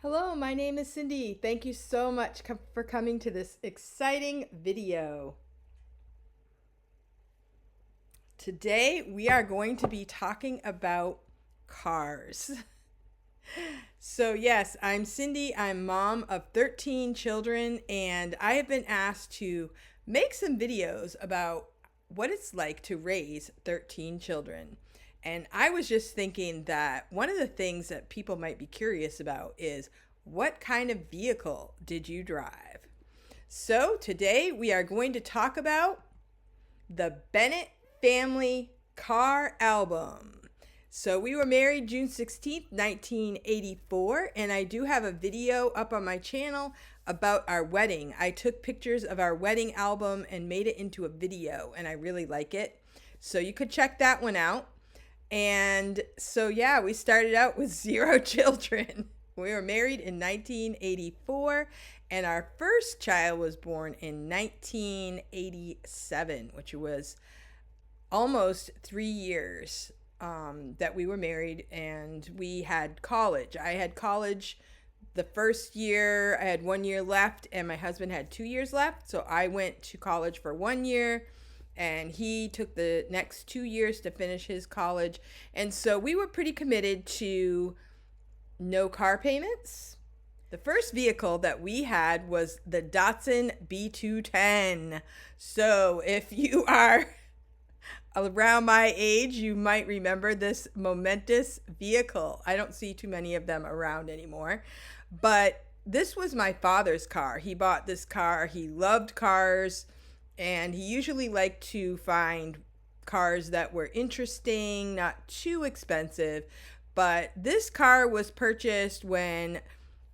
Hello, my name is Cindy. Thank you so much for coming to this exciting video. Today we are going to be talking about cars. So yes, I'm Cindy. I'm mom of 13 children, and I have been asked to make some videos about what it's like to raise 13 children. And I was just thinking that one of the things that people might be curious about is what kind of vehicle did you drive? So today we are going to talk about the Bennett family car album. So we were married June 16th, 1984, and I do have a video up on my channel about our wedding. I took pictures of our wedding album and made it into a video, and I really like it. So you could check that one out. And so, yeah, we started out with 0 children. We were married in 1984, and our first child was born in 1987, which was almost 3 years that we were married, and we had college. I had college the first year. I had 1 year left, and my husband had 2 years left. So I went to college for 1 year, and he took the next 2 years to finish his college. And so we were pretty committed to no car payments. The first vehicle that we had was the Datsun B210. So if you are around my age, you might remember this momentous vehicle. I don't see too many of them around anymore, but this was my father's car. He bought this car. He loved cars, and he usually liked to find cars that were interesting, not too expensive. But this car was purchased when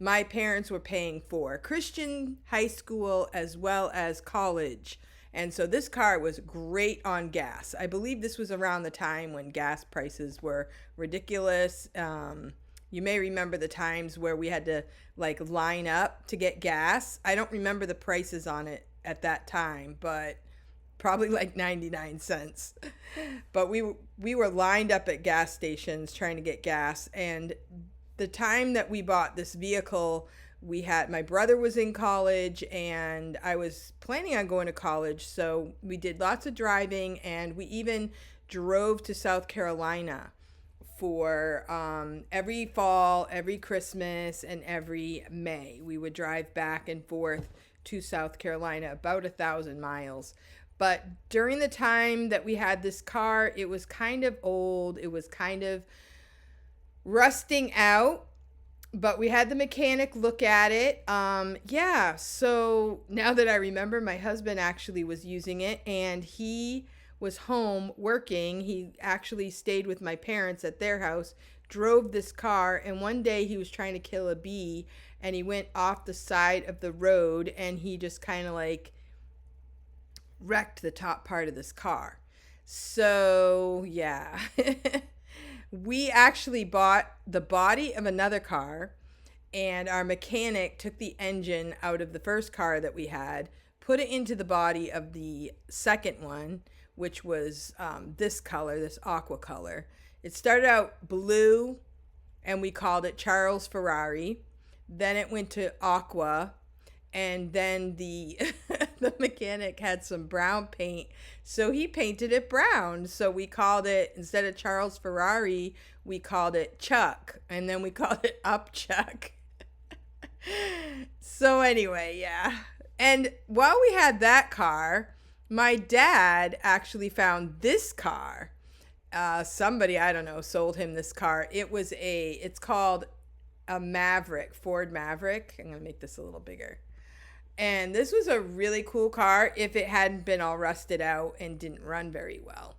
my parents were paying for Christian high school as well as college. And so this car was great on gas. I believe this was around the time when gas prices were ridiculous. You may remember the times where we had to line up to get gas. I don't remember the prices on it at that time, but probably 99 cents. But we were lined up at gas stations trying to get gas. And the time that we bought this vehicle, my brother was in college, and I was planning on going to college. So we did lots of driving, and we even drove to South Carolina for every fall, every Christmas, and every May. We would drive back and forth to South Carolina, about 1,000 miles. But during the time that we had this car, it was kind of old. It was kind of rusting out, but we had the mechanic look at it. Yeah, so now that I remember, my husband actually was using it, and he was home working. He actually stayed with my parents at their house, drove this car, and one day he was trying to kill a bee, and he went off the side of the road, and he just kind of wrecked the top part of this car. So, yeah. We actually bought the body of another car, and our mechanic took the engine out of the first car that we had, put it into the body of the second one, which was this color, this aqua color. It started out blue, and we called it Charles Ferrari. Then it went to aqua, and then the the mechanic had some brown paint, so he painted it brown. So we called it, instead of Charles Ferrari, we called it Chuck, and then we called it Up Chuck. So anyway, yeah. And while we had that car, my dad actually found this car. Somebody, I don't know, sold him this car. It's called a Maverick, Ford Maverick. I'm going to make this a little bigger. And this was a really cool car if it hadn't been all rusted out and didn't run very well.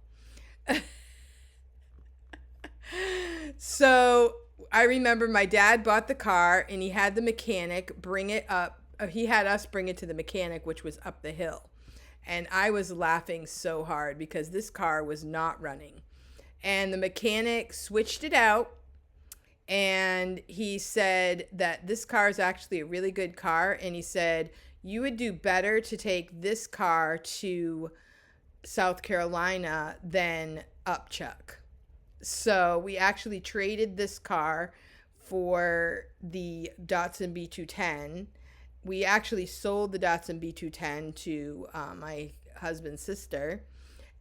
So I remember my dad bought the car, and he had the mechanic bring it up. He had us bring it to the mechanic, which was up the hill. And I was laughing so hard because this car was not running. And the mechanic switched it out, and he said that this car is actually a really good car. And he said, you would do better to take this car to South Carolina than Upchuck. So we actually traded this car for the Datsun B210. We actually sold the Datsun B210 to my husband's sister,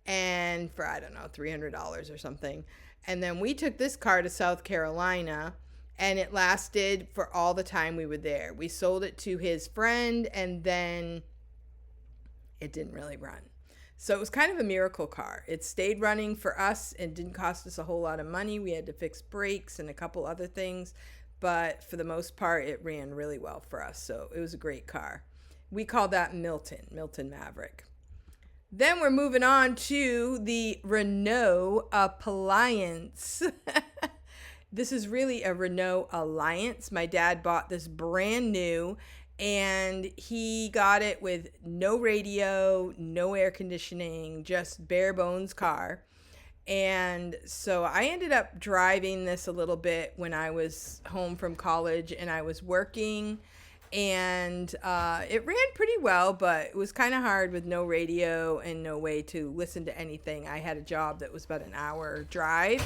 and for, I don't know, $300 or something. And then we took this car to South Carolina, and it lasted for all the time we were there. We sold it to his friend, and then it didn't really run. So it was kind of a miracle car. It stayed running for us and didn't cost us a whole lot of money. We had to fix brakes and a couple other things, but for the most part, it ran really well for us. So it was a great car. We called that Milton Maverick. Then we're moving on to the Renault Appliance. This is really a Renault Alliance. My dad bought this brand new, and he got it with no radio, no air conditioning, just bare bones car. And so I ended up driving this a little bit when I was home from college and I was working, and it ran pretty well, but it was kind of hard with no radio and no way to listen to anything. I had a job that was about an hour drive,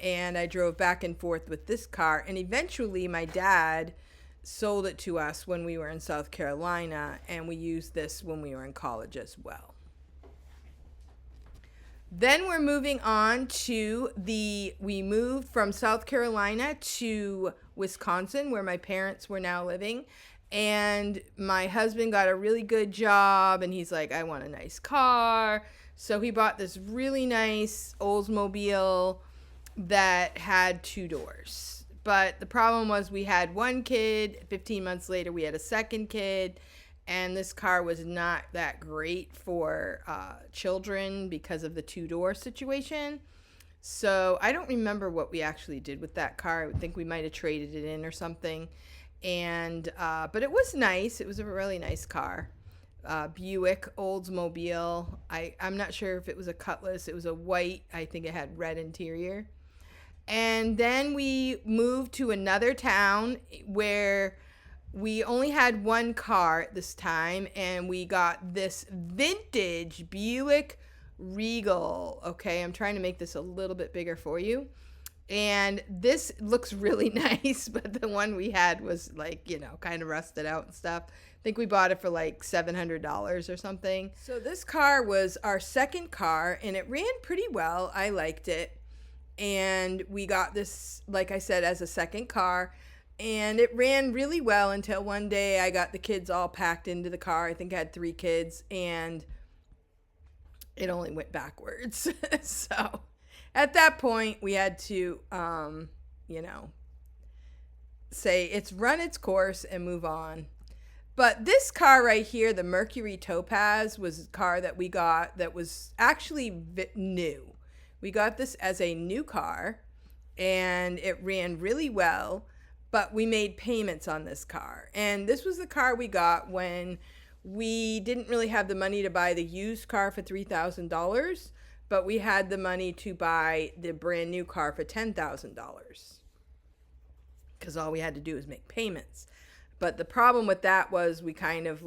and I drove back and forth with this car, and eventually my dad sold it to us when we were in South Carolina, and we used this when we were in college as well. Then we're moving on to we moved from South Carolina to Wisconsin, where my parents were now living. And my husband got a really good job, and he's like, I want a nice car. So he bought this really nice Oldsmobile that had 2 doors. But the problem was we had one kid. 15 months later, we had a second kid. And this car was not that great for children because of the 2-door situation. So I don't remember what we actually did with that car. I would think we might have traded it in or something. And but it was nice. It was a really nice car. Buick Oldsmobile. I'm not sure if it was a Cutlass. It was a white. I think it had red interior. And then we moved to another town where we only had one car at this time, and we got this vintage Buick Regal. Okay, I'm trying to make this a little bit bigger for you. And this looks really nice, but the one we had was like, kind of rusted out and stuff. I think we bought it for like $700 or something. So this car was our second car, and it ran pretty well. I liked it. And we got this, like I said, as a second car. And it ran really well until one day I got the kids all packed into the car. I think I had 3 kids, and it only went backwards. So at that point, we had to, say it's run its course and move on. But this car right here, the Mercury Topaz, was a car that we got that was actually new. We got this as a new car, and it ran really well. But we made payments on this car. And this was the car we got when we didn't really have the money to buy the used car for $3,000, but we had the money to buy the brand new car for $10,000. Because all we had to do was make payments. But the problem with that was we kind of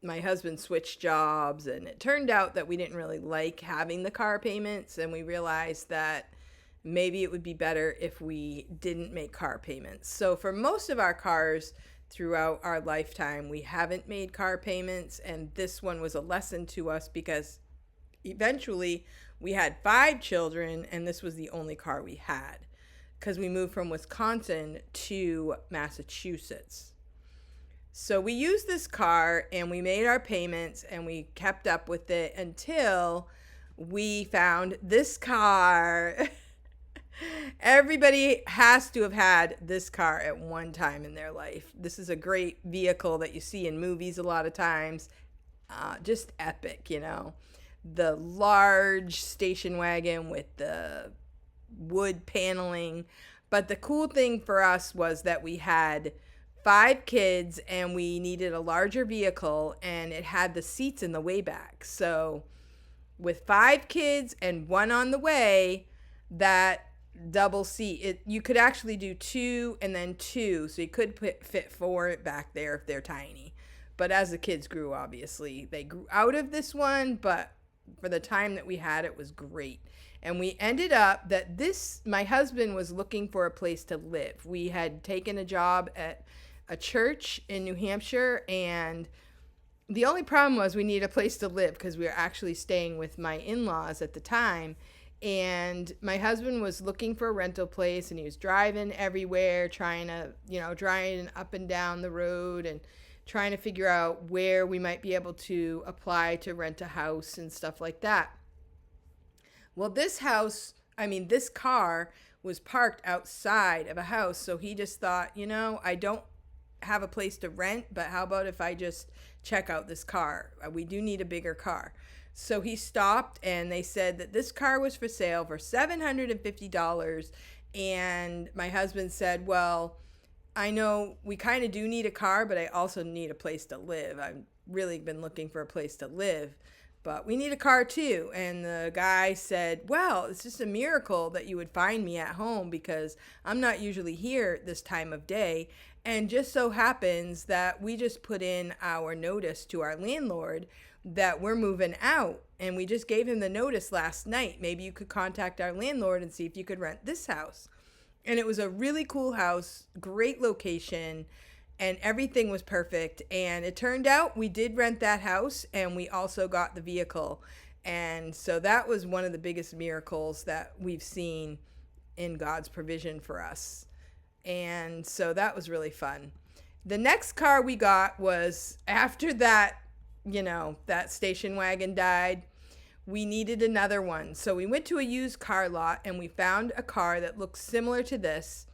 my husband switched jobs, and it turned out that we didn't really like having the car payments, and we realized that maybe it would be better if we didn't make car payments. So for most of our cars throughout our lifetime, we haven't made car payments, and this one was a lesson to us because eventually we had 5 children, and this was the only car we had because we moved from Wisconsin to Massachusetts. So we used this car, and we made our payments, and we kept up with it until we found this car. Everybody has to have had this car at one time in their life. This is a great vehicle that you see in movies a lot of times. Just epic, The large station wagon with the wood paneling. But the cool thing for us was that we had 5 kids, and we needed a larger vehicle, and it had the seats in the way back. So with 5 kids and 1 on the way, that double seat, you could actually do 2 and then 2, so you could fit 4 back there if they're tiny. But as the kids grew, obviously they grew out of this one, but for the time that we had, it was great. And we ended up that my husband was looking for a place to live. We had taken a job at a church in New Hampshire, and the only problem was we needed a place to live because we were actually staying with my in-laws at the time. And my husband was looking for a rental place, and he was driving everywhere, driving up and down the road and trying to figure out where we might be able to apply to rent a house and stuff like that. Well, this car was parked outside of a house. So he just thought, I don't have a place to rent, but how about if I just check out this car? We do need a bigger car. So he stopped, and they said that this car was for sale for $750. And my husband said, well, I know we kind of do need a car, but I also need a place to live. I've really been looking for a place to live, but we need a car too. And the guy said, well, it's just a miracle that you would find me at home because I'm not usually here this time of day. And just so happens that we just put in our notice to our landlord that we're moving out, and we just gave him the notice last night. Maybe you could contact our landlord and see if you could rent this house. And it was a really cool house, great location, and everything was perfect. And it turned out we did rent that house, and we also got the vehicle. And so that was one of the biggest miracles that we've seen in God's provision for us. And so that was really fun. The next car we got was after that, that station wagon died. We needed another one. So we went to a used car lot, and we found a car that looked similar to this.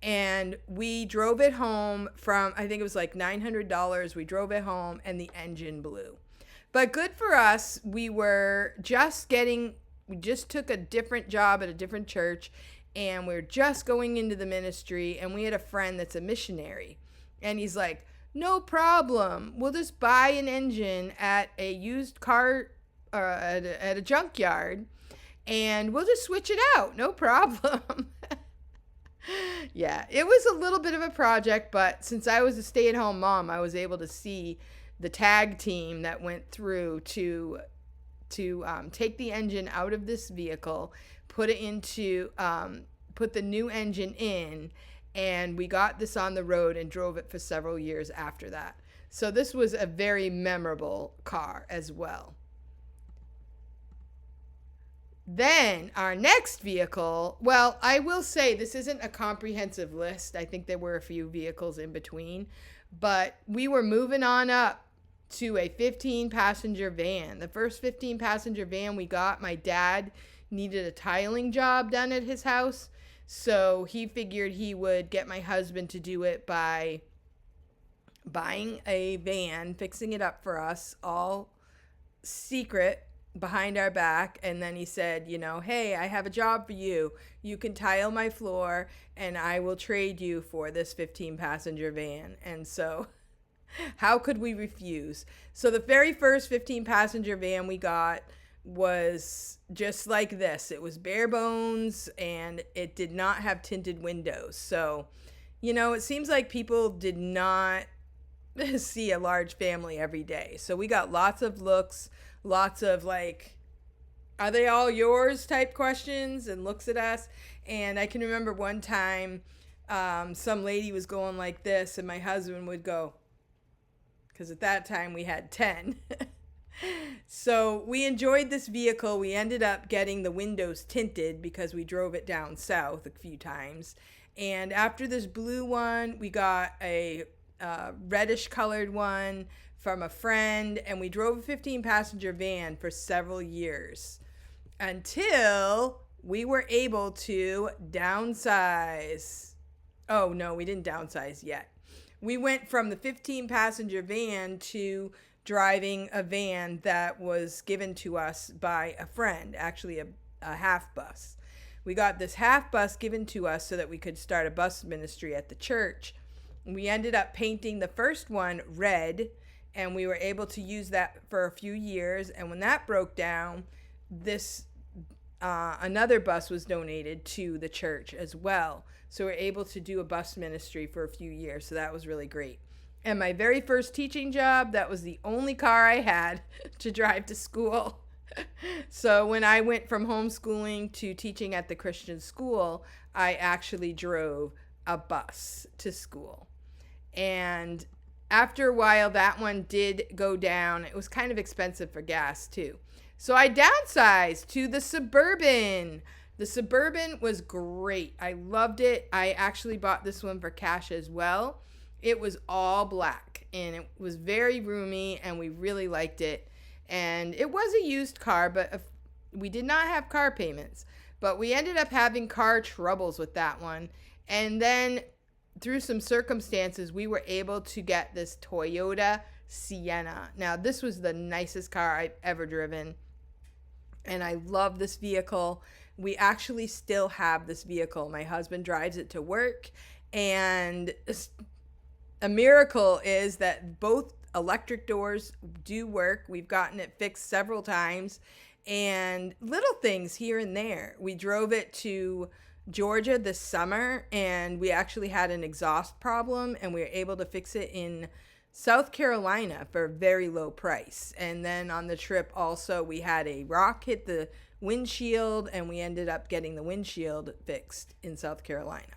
And we drove it home from, I think it was like $900. We drove it home, and the engine blew. But good for us. We just took a different job at a different church, and we were just going into the ministry, and we had a friend that's a missionary. And he's like, no problem. We'll just buy an engine at a used car, at a junkyard, and we'll just switch it out. No problem. Yeah, it was a little bit of a project, but since I was a stay-at-home mom, I was able to see the tag team that went through to take the engine out of this vehicle, put the new engine in, and we got this on the road and drove it for several years after that. So this was a very memorable car as well. Then our next vehicle, well, I will say this isn't a comprehensive list. I think there were a few vehicles in between, but we were moving on up to a 15-passenger van. The first 15-passenger van we got, my dad needed a tiling job done at his house. So he figured he would get my husband to do it by buying a van, fixing it up for us, all secret behind our back. And then he said, hey, I have a job for you. You can tile my floor, and I will trade you for this 15-passenger van. And so how could we refuse? So the very first 15-passenger van we got was just like this. It was bare bones, and it did not have tinted windows. So, it seems like people did not see a large family every day. So we got lots of looks, lots of like, are they all yours type questions and looks at us. And I can remember one time some lady was going like this, and my husband would go, because at that time we had 10. So we enjoyed this vehicle. We ended up getting the windows tinted because we drove it down south a few times. And after this blue one, we got a reddish colored one from a friend, and we drove a 15-passenger van for several years until we were able to downsize. Oh, no, we didn't downsize yet. We went from the 15-passenger van to driving a van that was given to us by a friend, actually a half bus. We got this half bus given to us so that we could start a bus ministry at the church. We ended up painting the first one red, and we were able to use that for a few years. And when that broke down, another bus was donated to the church as well. So we were able to do a bus ministry for a few years. So that was really great. And my very first teaching job, that was the only car I had to drive to school. So when I went from homeschooling to teaching at the Christian school, I actually drove a bus to school. And after a while, that one did go down. It was kind of expensive for gas, too. So I downsized to the Suburban. The Suburban was great. I loved it. I actually bought this one for cash as well. It was all black and it was very roomy and we really liked it. And it was a used car, but we did not have car payments. But we ended up having car troubles with that one. And then through some circumstances, we were able to get this Toyota Sienna. Now, this was the nicest car I've ever driven. And I love this vehicle. We actually still have this vehicle. My husband drives it to work. And a miracle is that both electric doors do work. We've gotten it fixed several times. And little things here and there. We drove it to Georgia this summer and we actually had an exhaust problem and we were able to fix it in South Carolina for a very low price. And then on the trip also we had a rock hit the windshield and we ended up getting the windshield fixed in South Carolina.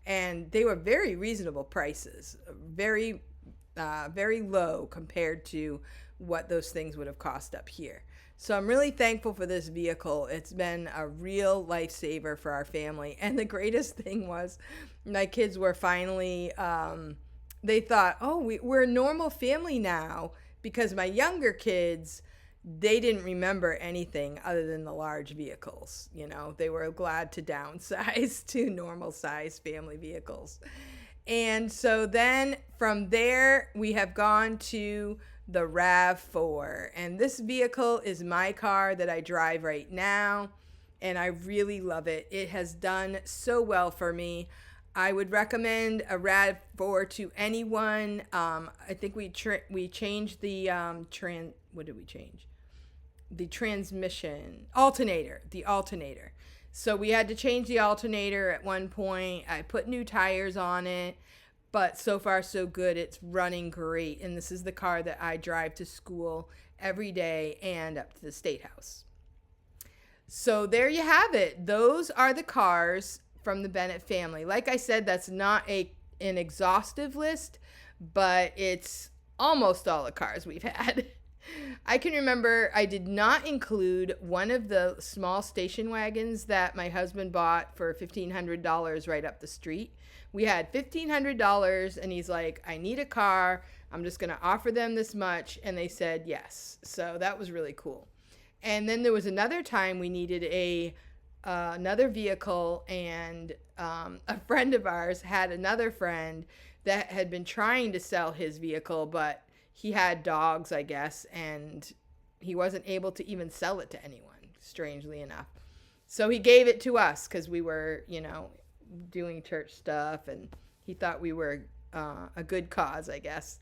And they were very reasonable prices, very low compared to what those things would have cost up here. So I'm really thankful for this vehicle. It's been a real lifesaver for our family. And the greatest thing was my kids were finally, they thought, oh, we're a normal family now, because my younger kids, they didn't remember anything other than the large vehicles. You know, they were glad to downsize to normal size family vehicles. And so then from there, we have gone to the RAV4. And this vehicle is my car that I drive right now. And I really love it. It has done so well for me. I would recommend a RAV4 to anyone. I think we changed the what did we change? The transmission alternator, the alternator. So we had to change the alternator at one point. I put new tires on it, but so far so good. It's running great. And this is the car that I drive to school every day and up to the State House. So there you have it. Those are the cars from the Bennett family. Like I said, that's not an exhaustive list, but it's almost all the cars we've had. I can remember I did not include one of the small station wagons that my husband bought for $1,500 right up the street. We had $1,500 and he's like, I need a car. I'm just going to offer them this much. And they said yes. So that was really cool. And then there was another time we needed another vehicle, and a friend of ours had another friend that had been trying to sell his vehicle, but he had dogs, I guess, and he wasn't able to even sell it to anyone, strangely enough. So he gave it to us because we were, doing church stuff, and he thought we were a good cause, I guess.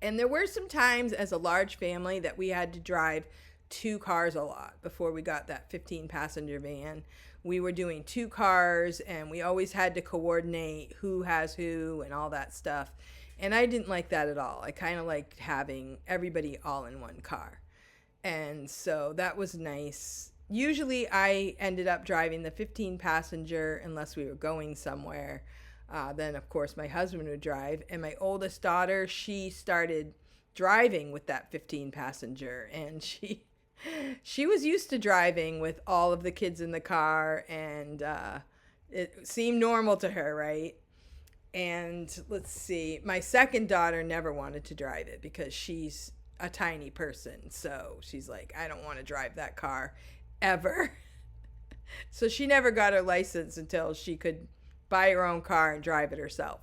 And there were some times as a large family that we had to drive 2 cars a lot before we got that 15-passenger van. We were doing 2 cars, and we always had to coordinate who has who and all that stuff. And I didn't like that at all. I kind of liked having everybody all in one car. And so that was nice. Usually I ended up driving the 15-passenger unless we were going somewhere. Then, of course, my husband would drive. And my oldest daughter, she started driving with that 15-passenger. And she was used to driving with all of the kids in the car. And it seemed normal to her, right? And let's see, my second daughter never wanted to drive it because she's a tiny person. So she's like, I don't want to drive that car ever. So she never got her license until she could buy her own car and drive it herself.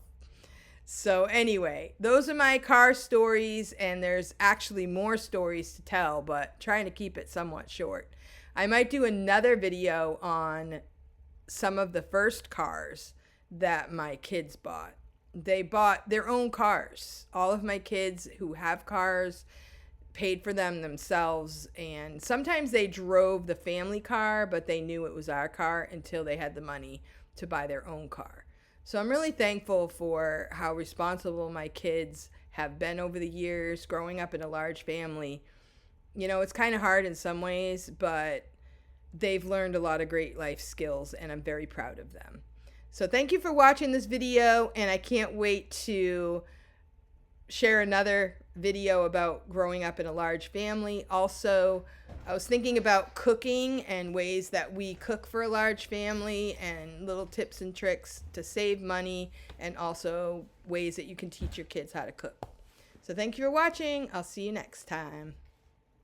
So anyway, those are my car stories, and there's actually more stories to tell, but trying to keep it somewhat short. I might do another video on some of the first cars that my kids bought. They bought their own cars. All of my kids who have cars paid for them themselves, and sometimes they drove the family car, but they knew it was our car until they had the money to buy their own car. So I'm really thankful for how responsible my kids have been over the years growing up in a large family. You know, it's kind of hard in some ways, but they've learned a lot of great life skills, and I'm very proud of them. So thank you for watching this video, and I can't wait to share another video about growing up in a large family. Also, I was thinking about cooking and ways that we cook for a large family, and little tips and tricks to save money, and also ways that you can teach your kids how to cook. So thank you for watching. I'll see you next time.